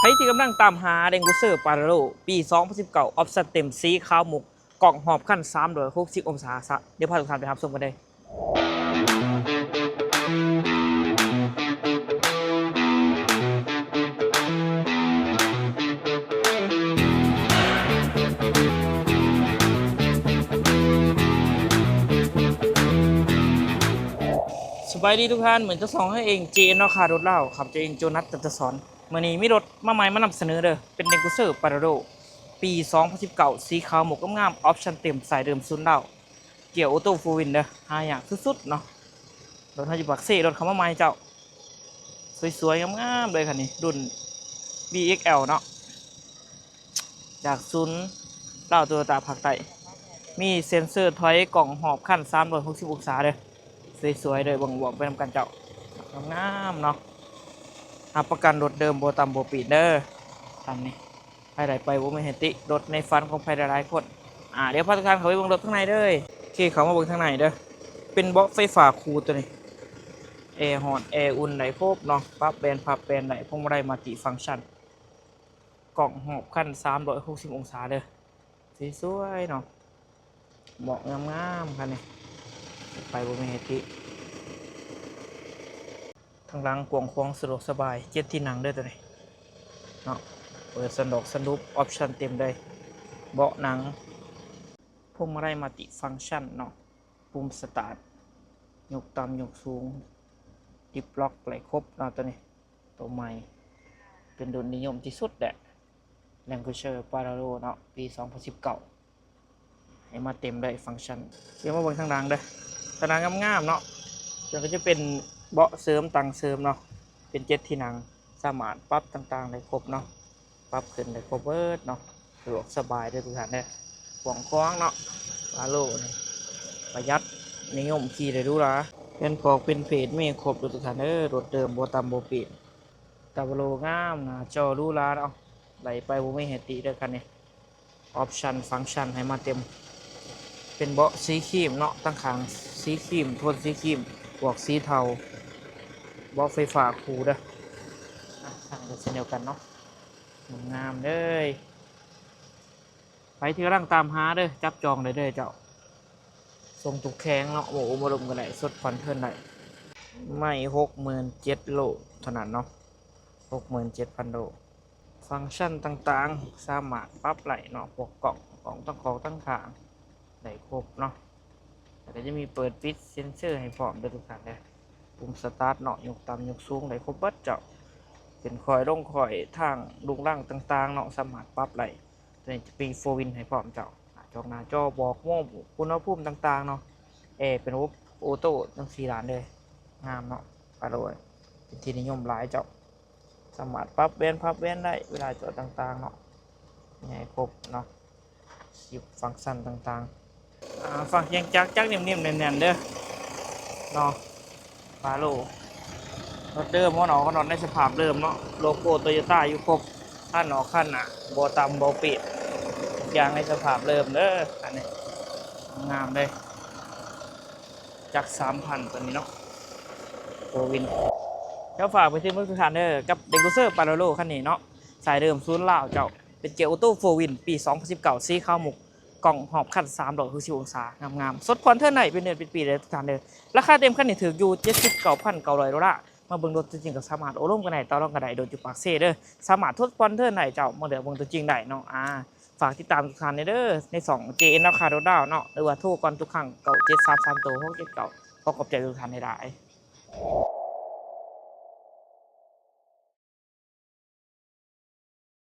ที่กำลังตามหาเดงกูเซอร์ปาราโลปี2019ออปชั่นเต็มสีขาวหมุกกล่องหอบขั้น360องศาซะเดี๋ยวพาทุกท่านไปรับชมกันเลยสบายดีทุกท่านเหมือนจะสองให้เองเจนเนาะค่ะรถเล่าขับเจเองโจนัสตันจะสอนมื่อนี้มีรถมาใหม่มานำเสนอเด้อเป็นเดงกูเซอร์ปาราโลปี2019สีขาวหมุกงามออปชั่นเต็มสายเดิมซุนย์เล่าเกี่ยวออโต้ฟูลวินเด้อหาอย่างสุดๆเนาะรถฮัจิบักเซ่รถเขามาใหม่เจ้าสวยๆงามๆเลยคันนี้รุ่น BXL เนาะจากซุนย์เล่าตัวตาผักไตมีเซ็นเซอร์ถอยกล่องหอบขั้น360องศาเด้อสวยๆเลยบ่งๆไปทำกันเจ้างามเนาะรับประกันรถเดิมโบตัมโบปีเดอร์คันนี้ไปไหนไปบ่ไม่เห็นติรถในฝันของใครหลายคนเดี๋ยวพาทุกท่านเขาไปเบิ่งรถข้างในเด้อที่เขามาเบิ่งข้างในเด้อเป็นเบาะไฟฟ้าคูลตัวนี้แอร์ฮอนแอร์อุ่นไหนครบเนาะปรับแบนพับแบนไหนพวงมาลัยมัลติฟังก์ชันกล่องหอบขั้น360องศาเด้อสวยๆเนาะเบาะงามๆคันนี้ไปบ่ไม่เห็นติทางหลังกว้างขวางสะดวกสบาย7ที่นั่งเด้อตัวนี้เนาะเปิดสนุกออปชั่นเต็มเลยเบาะหนังพวงมาลัยมัลติฟังก์ชันเนาะปุ่มสตาร์ทยกต่ำยกสูงดิฟล็อกไหลครบเนาะตัวนี้ตัวใหม่เป็นดุลนิยมที่สุดแหละแลงกูเชอร์ปาราโลเนาะปี2019ให้มาเต็มเลยฟังก์ชันเดี๋ยวมาเบิ่งทางหลังเด้อทางหลังงามๆเนาะเดี๋ยวก็จะเป็นเบาะเสริมตังเสริมเนาะเป็น7ที่นั่งสามารถปรับต่างๆได้ครบเนาะปรับขึ้นได้ครบเบิดเนาะสะดวกสบายได้ทุกท่านเด้อกว้างขวางเนาะปาโลนี่ประหยัดนิยมขี่ได้ดูละเป็นปอกเป็นเพจมีครบทุกท่านเด้อรถเดิมโบตัมโบปีตาโลงามนะจอดูละเนาะไหลไปบ่ไม่เห็นติเด้อคันนี้ออปชั่นฟังก์ชันให้มาเต็มเป็นเบาะสีครีมเนาะตั้งขางสีครีมโทนสีครีมบวกสีเทาเบาะไฟฟ้าคูลเด้อทางเช่นเดียวกันเนาะงามเลยไปที่กำลังตามหาเด้อจับจองเลยเด้อเจ้าทรงตุกแข็งเนาะโอ้โหมาลมกันไหนสดฟันเทินไหนไม่67,000 โลเท่านั้นเนาะ67,000 โลฟังก์ชันต่างๆสามารถปรับไหลเนาะพวกกล่องตั้งของตั้งขางได้ครบเนาะแต่จะมีเปิดปิดเซ็นเซอร์ให้พร้อมด้วยทุกท่านเลยปุ่มสตาร์ทเนาะยกต่ำยกสูงได้ครบเบิดเจ้าเป็นคอยลงคอยทางลุงล่างต่างๆเนาะสามารถปรับไหลตัวนี้จะเป็นโฟวินให้พร้อมเจ้าจอหน้าจอบอกโม่อุณหภูมิต่างๆเนาะเป็นระบบออโต้ทั้ง4ด้านเลยงามเนาะอร่อยเป็นที่นิยมหลายเจ้าสามารถปรับเว้นพับเว้นได้เวลาจอดต่างๆเนาะให้ครบเนาะ10ฟังก์ชันต่างๆฟังยังจักนิ่มๆแน่นๆเด้อเนาะฟาโลรถเดิมว่าหนอก็นอนในสภาพเดิมเนาะโลโก้โตโยต้าอยู่ครบขั้นหนอขั้นโบตัมโบปิดอย่างในสภาพเดิมเด้ออันนี้งามเลยจาก3,000ตัวนี้เนาะโฟวินเจ้าฝากไปที่มือทุกท่านเด้อกับเดกูเซอร์ปาราโลคันนี้เนาะสายเดิมศูนย์ลาวเจ้าเป็นเกียร์ออโต้โฟวินปี2019สีขาวหมุกกล่องหอบขั้น360องศางามๆสดควันเท่าไหนเป็นเดือนเป็นปีเลยทุกท่านเด้อราคาเต็มคันนี้ถืออยู่79,900 ดอลลาร์มาเบิ่งรถจริงกับสามารถโอ้ร่วมกันไหนต่อรองกันไหนโดยจุดปากเซ่เด้อสามารถทดควันเท่าไหนเจ้ามาเดี๋ยวเบิ่งตัวจริงได้เนาะฝากติดตามทุกท่านเด้อใน2 JN ราคาดาวเนาะหรือว่าโทรก่อนทุกครั้ง9733 679ขอขอบใจทุกท่านในหลาย